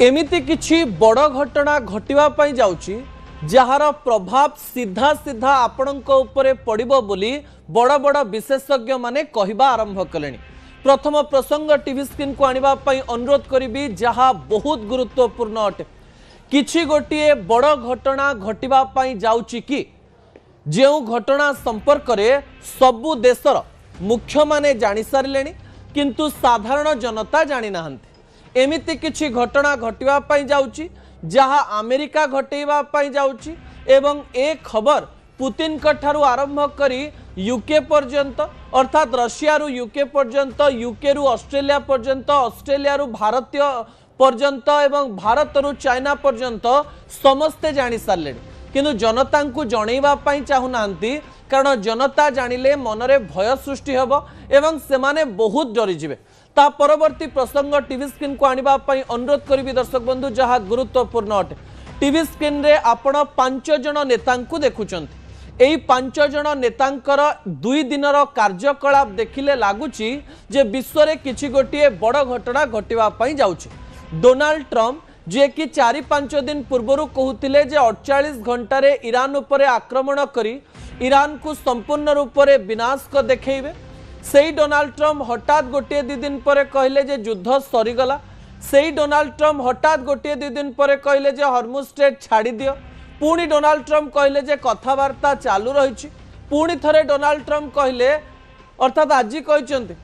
एमिति किछि बड़ घटना घटिबा जाउछि जार प्रभाव सीधा सीधा आपणक उपरे पड़िबो बोली बड़ बड़ विशेषज्ञ माने कहिबा आरंभ कलेनी। प्रथम प्रसंग टीवी स्क्रीन को आनिबा पई अनुरोध करिबी जहा बहुत गुरुत्वपूर्ण अटे। किछि गोटिए बड़ घटना घटिबा पई जाउछि कि जेउ घटना संपर्क रे सबु देशर मुख्य माने जानि सारलेनी किंतु साधारण जनता जानि नाहंती। एमिति किछि घटना घटिबा पई जाउछि जहा अमेरिका घटेबा पई जाउछि एवं ए खबर पुतिन कठारु आरंभ करी यूके पर्यंत अर्थात रशिया रु यूके पर्यंत यूके रु ऑस्ट्रेलिया पर्यंत ऑस्ट्रेलिया रु भारतीय पर्यंत एवं भारत रु चाइना पर्यंत समस्ते जानि सारलेनी किंतु जनता को जनैबा पई चाहुनांती कारण जनता जानिले मनरे भय सृष्टि हेबो एवं सेमाने बहुत डरी जिवे। ता परवर्ती प्रसंग टीवी स्क्रीन को आनिबा पई अनुरोध करिबी दर्शक बंधु जहा गुरुत्वपूर्ण अटे। टीवी स्क्रीन रे आपण 5 जण नेतांकु देखुचंती। एई 5 जण नेतांकर 2 दिनर कार्यकलाप देखिले लागुची जे विश्व रे किछि गोटिए बड़ घटना घटिबा पई जाउची। डोनाल्ड ट्रम्प जे कि 4-5 दिन पूर्वरु कहूतिले जे 48 घंटा रे ईरान उपरे आक्रमण करी ईरान को संपूर्ण रूप से विनाश को देखेबे, सेई डोनाल्ड ट्रम्प हठात गोटे 2 दिन पर कहले जे युद्ध सरीगला। सेई डोनाल्ड ट्रम्प हठात गोटे 2 दिन पर कहले जे हॉर्मुज स्ट्रेट छाड़ी दियो। पुणी डोनाल्ड ट्रम्प कहले जे कथावार्ता चालू रही। पुणी थरे डोनाल्ड ट्रम्प कहले अर्थात आज कहते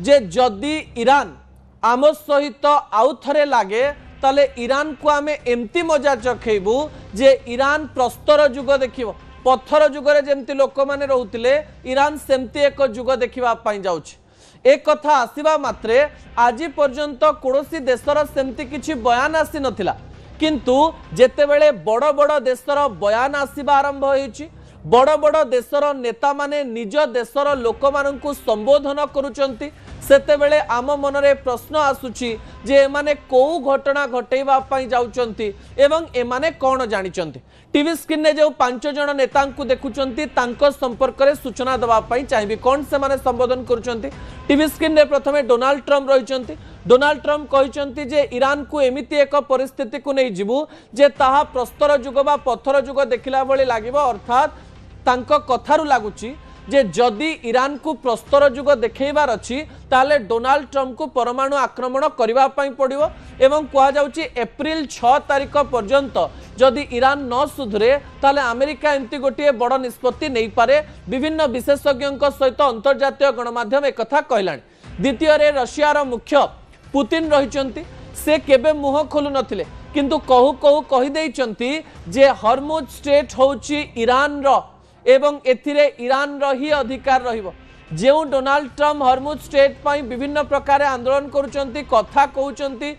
जे जदि ईरान आम सहित आउ थरे लागे ताले ईरान को आमे एमती मजा चखेबू जे ईरान प्रस्तर जुग देखिबो। पत्थर जुगरे जेमती लोक माने रहुतिले ईरान सेमती एक जुग देखिबा पई जाउछि। एक कथा आसीबा मात्रे आज पर्यंत कोनोसी देशर सेमती किछि बयान आसी नथिला किंतु जेतेबेले बड़ बड़ देशर बयान आसीबा आरंभ होइछि बड़ बड़ देशर नेता माने निज देशर लोक माननकु संबोधन करूचंती सेतेबेले आम मनरे प्रश्न आसुछि जे एमाने को घटना घटेबा पई जाउचंती एवं एमाने कोन जानिचंती। टीवी स्क्रीन ने जो 5 जण नेतांकु देखुचंती तांको संपर्क रे सूचना दबा पई चाहिबी कोन से माने संबोधन करूचंती। टीवी स्क्रीन रे प्रथमे डोनाल्ड ट्रम्प रहिचंती। डोनाल्ड ट्रम्प कहिचंती जे ईरान को एमिति एक परिस्थिति को नै जिवु जे ताहा प्रस्तर जुग बा पत्थर जुग देखिला बळी लागिबो अर्थात तांको कथारु लागुची जे जदि ईरान को प्रस्तर जुग देखैबार अछि ताले डोनाल्ड ट्रम्प को परमाणु आक्रमण करबा पई पड़िबो एवं कहा जाउची एप्रिल 6 तारिख पर्यंत जदि ईरान न सुधरे ताले अमेरिका एमती गोटे बड़ निष्पत्ति नहीं पारे। विभिन्न विशेषज्ञों सहित अंतर्जातीय गणमाध्यम एक कथा कहलानी। द्वितीय रे रशियार मुख्य पुतिन रहिचंती से केबे मुह खोलु नथिले किंतु कहू कहू कहि दैचंती जे हॉर्मुज स्ट्रेट होउची ईरान रो एवं एथिरे ईरान रही अधिकार रहिबो। जेउ डोनाल्ड ट्रम्प हॉर्मुज स्ट्रेट पई विभिन्न प्रकार आंदोलन करूचंती कथा कहउचंती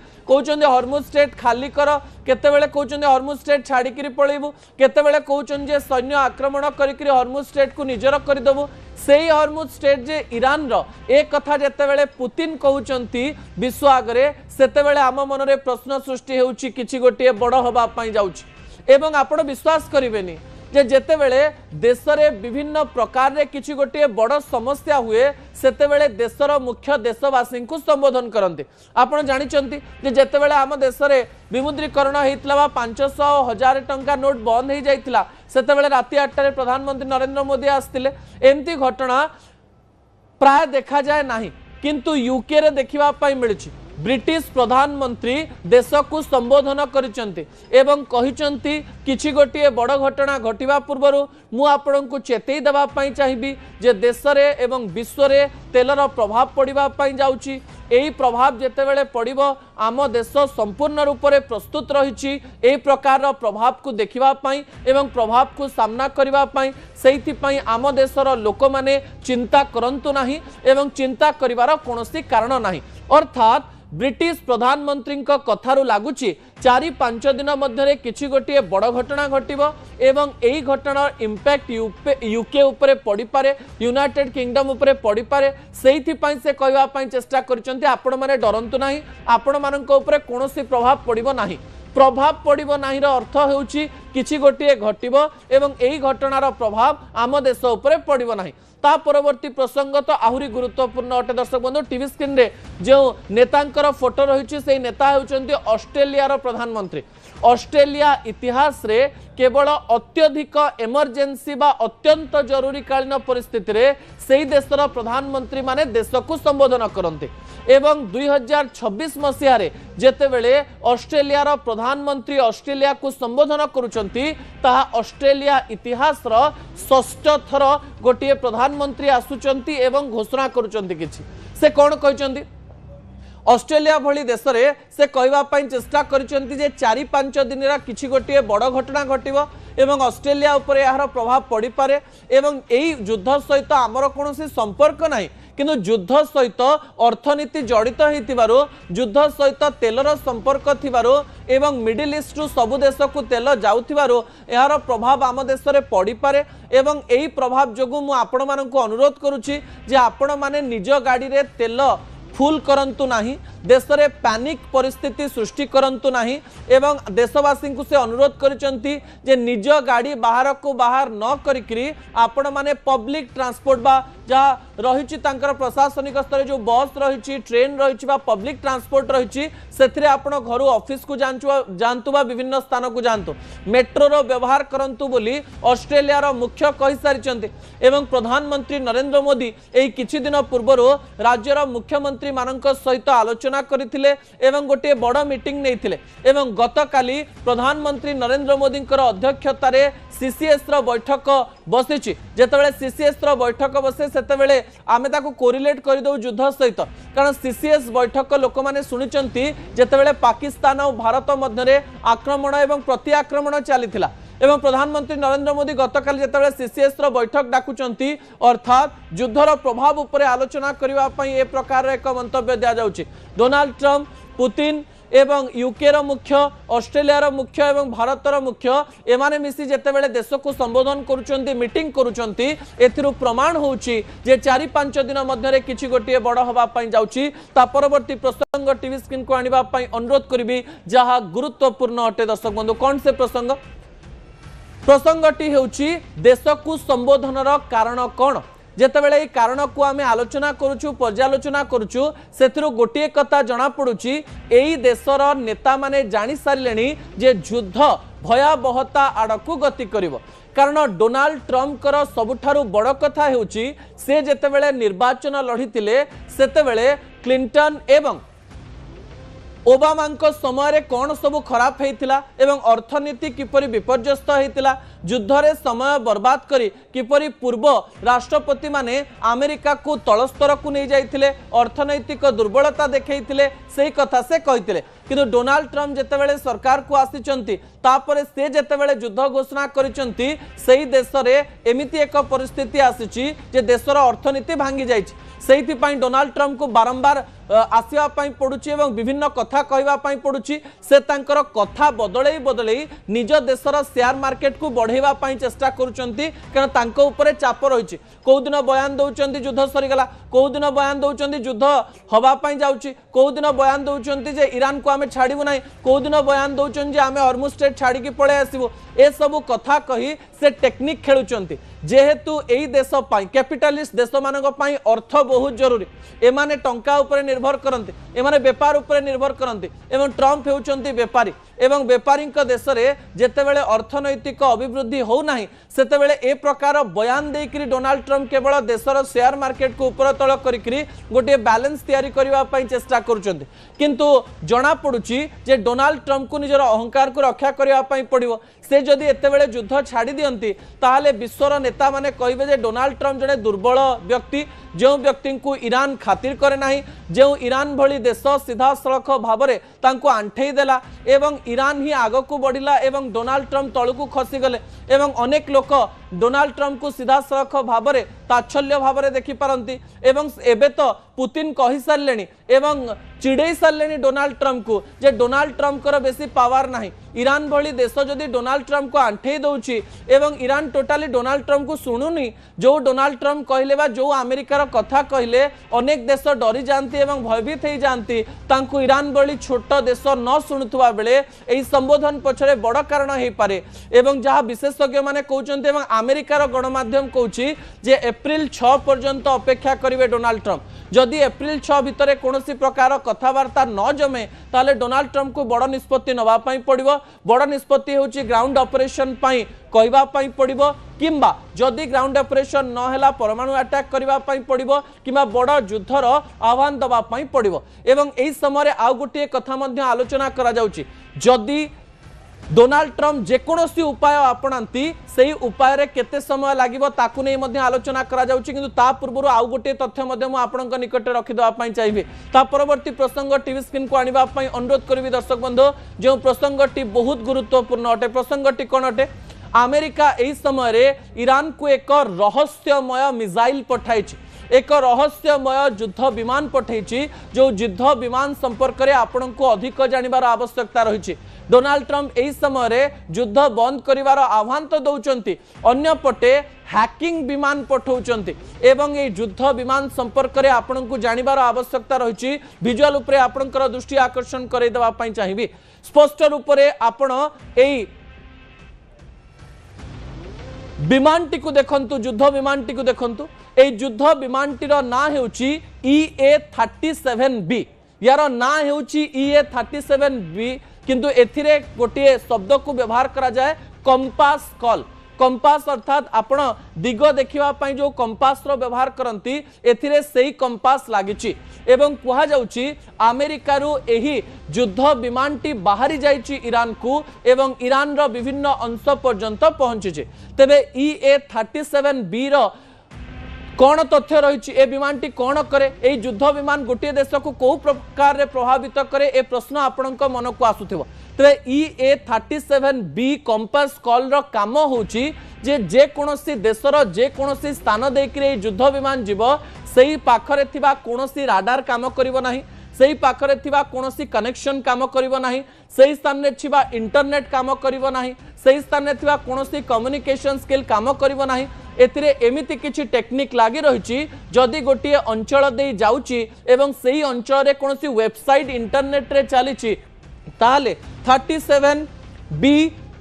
हॉर्मुज स्ट्रेट खाली कर केतेबेले कहउचंती हॉर्मुज स्ट्रेट छाड़ी किरि पळेबु केतेबेले कहउचंती जे सैन्य आक्रमण करिकरी हॉर्मुज स्ट्रेट को निजर करि दबु। सेही हॉर्मुज स्ट्रेट जे ईरान रो एक कथा जेतेबेले पुतिन कहउचंती विश्व आगरे सेतेबेले आम मनरे प्रश्न सृष्टि हेउची किछि गोटिए बड़ होबा पई जाउची एवं आपण विश्वास करिवेनी जे जेतेबेले देशरे विभिन्न प्रकार रे किछि गोटे बड़ समस्या हुए सेतेबेले देशर मुख्य देशवासी को संबोधन करते। आपण जानिचंती जे जेतेबेले आम देशरे विमुद्रीकरण हेतला 500,000 टंका नोट बंद हो जाइतिला सेतेबेले राति 8 रे प्रधानमंत्री नरेंद्र मोदी आस्तिले। एमती घटना प्राय देखा जाए नाही किंतु यूके रे देखिबा पई मिलुछि। ब्रिटिश प्रधानमंत्री देश को संबोधन करिसंती एवं कहिसंती किछि गोटिए बड़ घटना घटिबा पूर्वरु मु आपनकु चेतई देबा पई चाहिबी जे देश रे एवं विश्व रे तेलर प्रभाव पड़िबा पई जाउची। एही प्रभाव जेतेबेले पड़िबो आम देश संपूर्ण रूप से प्रस्तुत रहिछि एही प्रकार प्रभाव को देखिबा पई एवं प्रभाव को सामना करिबा पई सेहिति पई आम देशर लोक माने चिंता करंतु नाही एवं चिंता करिवार कोनोसी कारण नाही। अर्थात ब्रिटिश प्रधानमंत्री कथारु लागुची 4-5 दिन मध्य किछि गोटिए बड़ घटना घटिबो एवं एही घटनार इंपैक्ट यूके उपरे पड़ी पारे यूनाइटेड किंगडम उपरे पड़ी पारे सेहिति पई से कहबा पई चेष्टा करचंती आपण माने डरंतु नाही आपण मानक उपरे कोनोसी प्रभाव पड़िबो नाही। प्रभाव पड़िबो नाही रो अर्थ हेउची किछि गोटिए घटिबो एवं एही घटनार प्रभाव आम देश उपरे पड़िबो नाही। ता परवर्ती प्रसंग तो आहुरी गुरुत्वपूर्ण अटे दर्शक बंधु टीवी स्क्रीन रे जो नेतांकर फोटो रही से नेता होउचंती ऑस्ट्रेलिया प्रधानमंत्री ऑस्ट्रेलिया इतिहास रे केवल अत्यधिक एमरजेंसी बा अत्यंत जरूरी कालीन परिस्थिति रे सेही देशर प्रधानमंत्री माने देश को संबोधन करते एवं 2026 मसीह जेतेबेले ऑस्ट्रेलिया प्रधानमंत्री ऑस्ट्रेलिया को संबोधन करुचंती ताहा ऑस्ट्रेलिया इतिहास रो षष्ठ थर गोटे प्रधानमंत्री आसुचंती एवं घोषणा करुचंती किछि से कोन कहचंती ऑस्ट्रेलिया भली देश में से कहवाई चेष्टा करिसेंती जे 4-5 दिन किसी गोटे बड़ घटना घटिबो एवं ऑस्ट्रेलिया उपर यार प्रभाव पड़ी पारे एवं यही युद्ध सहित आमर कौन संपर्क नहीं किंतु युद्ध सहित अर्थनीति जड़ित होइतिबारु युद्ध सहित तेलर संपर्क थिबारु एवं मिडिल ईस्ट रु सबु देश को तेल जाउथिबारु यार प्रभाव आम देश में पड़ी पारे एवं यही प्रभाव जोगु मु आपण मानकु अनुरोध करुछि जे आपण माने निज गाड़ी रे तेल फुल करंतु नाही देश रे पैनिक परिस्थिति सृष्टि करंतु नाही एवं देशवासी को से अनुरोध करिसंती जे निज गाड़ी बाहर को बाहर न करिकरी आपण माने पब्लिक ट्रांसपोर्ट बा जहाँ रही प्रशासनिक स्तर जो बस रही ट्रेन रही पब्लिक ट्रांसपोर्ट रही से आपण घर ऑफिस को जातु विभिन्न स्थान को जातु मेट्रो रो व्यवहार करंतु बोली ऑस्ट्रेलिया मुख्य कहि सारी एवं प्रधानमंत्री नरेंद्र मोदी एई किछि दिन पूर्व राज्यर मुख्यमंत्री मानक सहित आलोचना करथिले एवं गोटे बड़ मीटिंग नैथिले एवं गतकाली प्रधानमंत्री नरेंद्र मोदी अध्यक्षतार सीसीएस रो बैठक बसी जेतेबेले सीसीएस रो बैठक बसे सेतेबेले आमे ताको कोरिलेट कर दउ युद्ध सहित कारण सीसीएस बैठक लोक माने सुनिचंती जेतेबेले पाकिस्तान और भारत मध्य आक्रमण एवं प्रति आक्रमण चलीथिला एवं प्रधानमंत्री नरेंद्र मोदी गतकाली जेतेबेले सीसीएस रो बैठक डाकुचंती अर्थात युद्धर प्रभाव उपर आलोचना करबा पई ए प्रकार एक मंतव्य दिया जाउची डोनाल्ड ट्रंप पुतिन एवं यूके रो मुख्य ऑस्ट्रेलिया रो मुख्य एवं भारत रो मुख्य एमाने मिसी जेतेबेले देश को संबोधन करूचंती मीटिंग करूचंती एथिरु प्रमाण होउची जे 4-5 दिन मध्य किछि गोटे बड़ हवा पई जाउची ता परवर्ती प्रसंग टीवी स्क्रीन को आनिबा पई अनुरोध करिवि जहा गुरुत्वपूर्ण अटे दर्शक बंधु कोन से प्रसंगटी हेउची देश को संबोधनर कारण कोन जेतेबेले कारण को आमे आलोचना करूछु पर्यालोचना करूछु सेथिरु गोटे कथा जना पडुची एई देशर नेता माने जानि सारिलेनी जे युद्ध भयावहता आड़कू गति करिवो कारण डोनाल्ड ट्रंप कर सबुठारु बड़ कथा हेउची से जेतेबेले निर्वाचन लढितिले सेतेबेले क्लिंटन एवं ओबामा समय रे कौन सब खराब होता एवं अर्थनीति किपरि विपर्यस्त होता युद्ध रे समय बर्बाद करी किपरि पूर्व राष्ट्रपति माने अमेरिका को तलस्तर को नहीं जाइथिले अर्थनैतिक दुर्बलता देखैथिले सेही कथा से कहिथिले किंतु डोनाल्ड ट्रंप जेतेबेले सरकार को आसीचंती तापरे से जेतेबेले युद्ध घोषणा करिचंती सेही देश रे एमिति एक परिस्थिति आसीची जे देशर अर्थनीति भांगी जाइछि सेहिथि पई डोनाल्ड ट्रंप को बारंबार आसवा पड़ुची एवं विभिन्न कथा कहवाई पड़ुची से तांकर कथा बदलई बदलई निज देशर शेयर मार्केट को बढ़ेवा चेष्टा करुचंती कारण तांको ऊपर चाप रही कौ दिन बयान दौरान युद्ध सरीगला कौ दिन बयान दौरान युद्ध हवापाई जाऊँगी कौ दिन बयान दौरान जे ईरान को आम छाड़ू ना कौ दिन बयान दौरान जे आम हॉर्मुज स्ट्रेट छाड़ी पलि आसबू ए सबू कथा कही से टेक्निक खेलुचंती जेहेतु यही देश कैपिटालिस्ट देश मानक अर्थ बहुत जरूरी एमाने टंका उपरे निर्भर करते एमाने व्यापार उपरे निर्भर करते एवं ट्रंप होउचंती व्यापारी एवं व्यापारी देश में जेतेबेले अर्थनैतिक अभिवृद्धि हो नाही सेतेबेले ए प्रकार बयान देकरी डोनाल्ड ट्रंप केवल देशर शेयर मार्केट को ऊपर तल करिकरी गोटे बैलेंस तैयारी करबा पई चेष्टा करुचंती किंतु जना पड़ुची जे डोनाल्ड ट्रंप को निजर अहंकार को रक्षा करबा पई पड़िबो से जदि एतेबेले युद्ध छाड़ी दियंती ताहाले विश्वर नेता माने कहिबे जे डोनाल्ड ट्रंप जने दुर्बल व्यक्ति जो व्यक्ति को ईरान खातिर करे नाही जो ईरान भली देश सीधा सड़क भाव में तांको आंठेई देला एवं ईरान ही आग को बढ़िला एवं डोनाल्ड ट्रंप तलू को खसी गले एवं अनेक लोक डोनाल्ड ट्रंप को सीधा सड़क भाव में ताच्छल्य भाव में देखि पारंती एवं एबे तो पुतिन कहि सारलेनी एवं चिड़े सारे डोनाल्ड ट्रंप को जे डोनाल्ड ट्रंप कर बेसी पावर नाही ईरान भली देश जदि डोनाल्ड ट्रंप को आंठेई दउची एवं ईरान टोटाली डोनाल्ड ट्रंप को सुनुनी जो डोनाल्ड ट्रंप कहले बा जो अमेरिकार कथा कहले अनेक देश डरी जाती जाती एवं भयभीत हो जाती तांकु ईरान भली छोट देश न शुणुवा बेले यही संबोधन पछरे बड़ कारण हो पारे एवं जहाँ विशेषज्ञ माने कहउचंती एवं अमेरिकार गणमाध्यम कहउची जे एप्रिल 6 पर्यंत अपेक्षा करिवे डोनाल्ड ट्रम्प जदि एप्रिल 6 भितर कौन प्रकार कथबार्ता न जमे ताले डोनाल्ड ट्रम्प को बड़ निष्पत्ति नवा पड़िबो बड़ निष्पत्ति होची ग्राउंड ऑपरेशन पाई कहबा पाई पड़िबो किंबा जदि ग्राउंड ऑपरेशन न हैला परमाणु अटैक करबा पाई पड़िबो किंबा बड़ युद्धर आह्वान दबा पाई पड़िबो एवं एही समय आउ गोटे कथा मध्य आलोचना करा जाउची जदि डोनाल्ड ट्रम्प जेकोसी उपाय आपणांती सही उपाय रे केते समय लागिबो ताकू नै मध्य आलोचना करा जाउची किंतु ता पूर्व आउ गोटे तथ्य मध्य मु आपणक निकट रखि दवा पई चाहिबे ता परवर्ती प्रसंग टीवी स्क्रीन को आनिबा पई अनुरोध करबी दर्शक बंधु जो प्रसंगटी बहुत गुरुत्वपूर्ण अटे प्रसंगटी कोन अटे अमेरिका एही समय रे ईरान को एक रहस्यमय मिसाइल पठाइछि एक रहस्यमय युद्ध विमान पठाइछि जो युद्ध विमान संपर्क में आपण को अधिक जानिबार आवश्यकता रही डोनाल्ड ट्रम्प एही समय रे युद्ध बंद करिवार आह्वान तो दौरान अन्य पटे हैकिंग विमान पठाउचंती एवं ये युद्ध विमान संपर्क में आपण को जानिबार आवश्यकता रही विजुअल उपरे आपणकर दृष्टि आकर्षण करई देबा पई चाहिबी स्पष्ट रूप से आपण एही विमानटी को देखंतु युद्ध विमानटी को देखंतु ए युद्ध विमानटीर ना हेउची EA-37B यार ना हेउची EA-37B किंतु एथिरे गोटे शब्द को व्यवहार करा जाए कंपास कॉल कंपास अर्थात आपण दिग देखिबा पई जो कंपास रो व्यवहार करंती एथिरे सेही कंपास लागिची एवं कुहा जाउची अमेरिकारु एही युद्ध विमानटी बाहरी जाइची ईरान को एवं ईरान रो विभिन्न अंश पर्यंत पहुंचीचे तेबे EA-37B रो कौन तथ्य रही ए विमानटी कौन करे ए युद्ध विमान गोटे देश को कौ प्रकार प्रभावित करे ए प्रश्न आपण मन को आसुथिबो तेरे EA-37B कंपास कॉल रो काम होची जे कोनोसी देशर जे कोनोसी स्थान देकरे युद्ध विमान जीव सेही पाखरे थिबा कोनोसी राडार काम करिवो नाही सेही पाखरे थिबा कोनोसी कनेक्शन काम करिवो नाही सेही स्थान रे थिबा इंटरनेट काम करिवो नाही सेही स्थान रे थिबा कोनोसी कम्युनिकेशन स्किल काम करिवो नाही एथिरे एमिति किछि टेक्निक लागि रहिछि जदि गोटे अंचल दे जाउछि एवं सेही अंचल रे कोनोसी वेबसाइट इंटरनेट रे चलीछि ताले 37B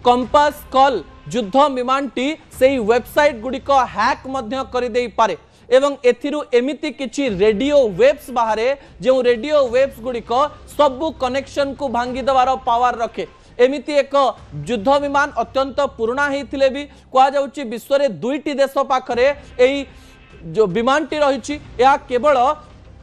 कंपास कॉल युद्ध विमानटी सेही वेबसाइट गुडिक हैक मध्य करि देई पारे एवं एथिरु एमिति किछि रेडियो वेव्स बाहरे जो रेडियो वेव्स गुडिक सबु कनेक्शन को भांगी दवार पावर रखे एमिति एक युद्ध विमान अत्यंत पुराना होते भी कहुच्छी विश्व में दुईटी देश पाखरे एई जो विमानटी रही केवल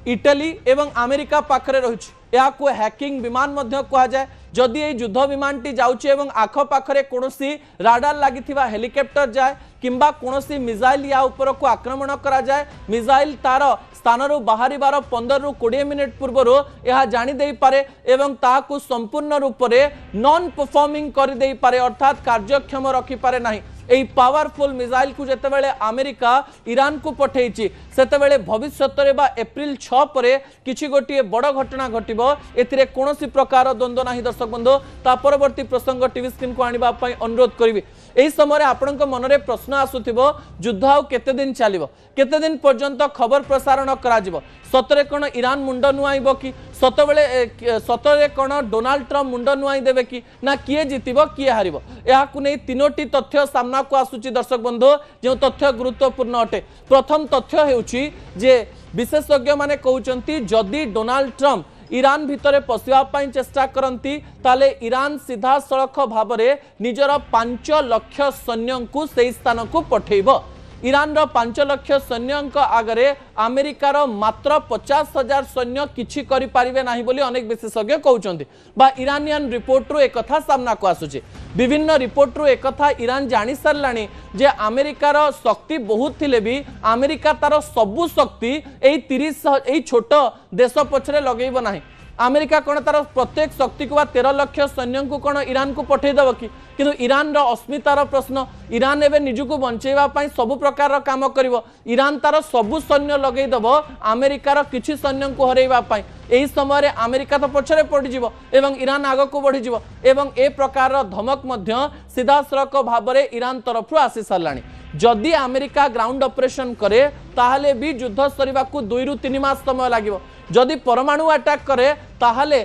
इटली एवं अमेरिका पाखरे रही को हैकिंग विमान मध्य कहा जाए जदि ये युद्ध विमानटी जाउछि एवं आख पाखरे कोनोसी राडार लागिथिबा हेलिकॉप्टर जाए किंबा कोनोसी मिसाइल या ऊपर को आक्रमण करा जाए मिसाइल तार स्थानरू बाहर 15 रु 20 मिनिट पूर्व यह जानी दे पारे एवं ताकू संपूर्ण रूप से नॉन परफॉर्मिंग कर दे पारे अर्थात कार्यक्षम रखि पारे नाही एई पावरफुल मिसाइल को जेतेबेले अमेरिका ईरान को पठेइछि सेतेबेले भविष्यत रे बा एप्रिल 6 परे किछि गोटिए बड़ घटना घटिबो एथिरे कोनोसी प्रकार द्वंद्व नाही दर्शक बंधु ता परवर्ती प्रसंग टीवी स्क्रीन को आनिबा पई अनुरोध करिवि एई समय आपनक मनरे प्रश्न आसुथिबो युद्ध आउ केते दिन चलिबो केते दिन पर्यंत खबर प्रसारण करा जिवो सतरे कोन ईरान मुंड नुआइबो कि सतरे कोन डोनाल्ड ट्रम्प मुंड नुआइ देबे कि ना किए जितिबो किए हारिबो एहा को नै तीनोटी तथ्य सामना को आसुची दर्शक बंधु जो तथ्य गुरुत्वपूर्ण अटे प्रथम तथ्य हेउची जे विशेषज्ञ माने कहउचंती जदि डोनाल्ड ट्रम्प ईरान भितरे पशिबा पई चेष्टा करंती ताले ईरान सीधा सड़क भाबरे निजर 5 लाख सैन्य को सेही स्थान को पठेइबो ईरान रो 5 लाख सैन्य आगरे अमेरिकार मात्र 50,000 सैन्य किछि करि पारिबे नाही बोली अनेक विशेषज्ञ कहउचंती बा ईरानियन रिपोर्ट रो एक कथा सामना को आसुची विभिन्न रिपोर्ट रो एक कथा ईरान जानि सरलानी जे अमेरिकार शक्ति बहुत थिले भी अमेरिका तार सबु शक्ति एई छोट देश पछरे लगेइबो नाही अमेरिका कौन तार प्रत्येक शक्ति को 13 लाख सैन्य को कौन ईरान को पठेदेव कि किंतु ईरान अस्मितार प्रश्न ईरान एवं निजुक बंचेवाई सबु प्रकार काम कर ईरान तार सबु सैन्य लगेदेव अमेरिकार किछि सैन्य को हरैवाई यही समय अमेरिका तो पछरे पड़ीज एवं ईरान आग को बढ़ीज एवं ए प्रकार धमक सीधा सड़क भाव में ईरान तरफ आसी सारा जदि अमेरिका ग्राउंड ऑपरेशन करे ताहले भी युद्ध सरिबा को 2 रु 3 मास समय लागिवो जदि परमाणु अटैक करे ताहले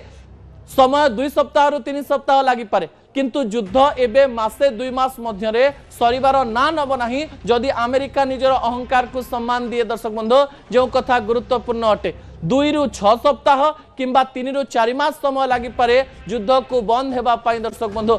समय 2 सप्ताह रु 3 सप्ताह लगी पारे किंतु युद्ध एबे मासे 2 मास मध्यरे सरिबार ना नब नाही जदि अमेरिका निजर अहंकार को सम्मान दिए। दर्शक बंधु जो कथा गुरुत्वपूर्ण अटे 2 रु 6 सप्ताह किंबा 3 रु 4 मास समय लगी पारे युद्ध को बंद हेबा पाई। दर्शक बंधु